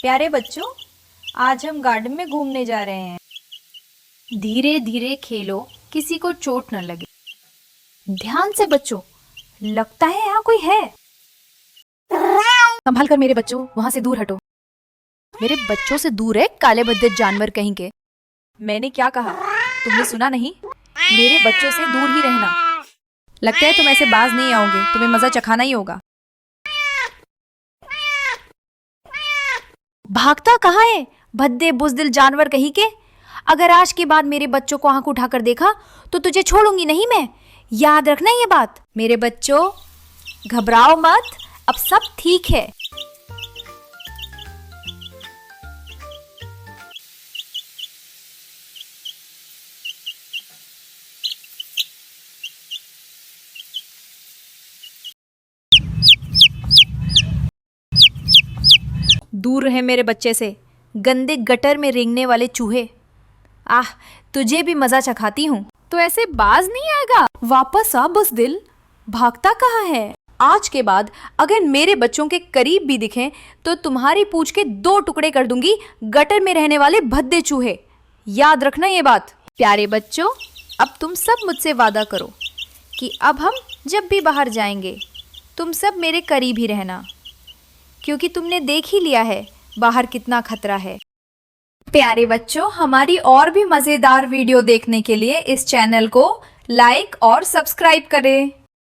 प्यारे बच्चों, आज हम गार्डन में घूमने जा रहे हैं। धीरे धीरे खेलो, किसी को चोट न लगे। ध्यान से बच्चों, लगता है यहाँ कोई है। संभाल कर मेरे बच्चों, वहां से दूर हटो। मेरे बच्चों से दूर है काले भद्दे जानवर कहीं के। मैंने क्या कहा, तुमने सुना नहीं? मेरे बच्चों से दूर ही रहना। लगता है तुम ऐसे बाज नहीं आओगे, तुम्हें मजा चखाना ही होगा। भागता कहाँ है भद्दे बुज़दिल जानवर कहीं के। अगर आज के बाद मेरे बच्चों को आंख उठाकर देखा तो तुझे छोड़ूंगी नहीं मैं। याद रखना ये बात। मेरे बच्चों, घबराओ मत, अब सब ठीक है। दूर रहे मेरे बच्चे से, गंदे गटर में रेंगने वाले चूहे। आह, तुझे भी मजा चखाती हूँ। तो ऐसे बाज नहीं आएगा। वापस आ बुज़दिल, भागता कहाँ है? आज के बाद अगर मेरे बच्चों के करीब भी दिखें तो तुम्हारी पूंछ के 2 टुकड़े कर दूंगी, गटर में रहने वाले भद्दे चूहे। याद रखना ये बात। प्यारे बच्चों, अब तुम सब मुझसे वादा करो कि अब हम जब भी बाहर जाएंगे तुम सब मेरे करीब ही रहना, क्योंकि तुमने देख ही लिया है बाहर कितना खतरा है। प्यारे बच्चों, हमारी और भी मज़ेदार वीडियो देखने के लिए इस चैनल को लाइक और सब्सक्राइब करें।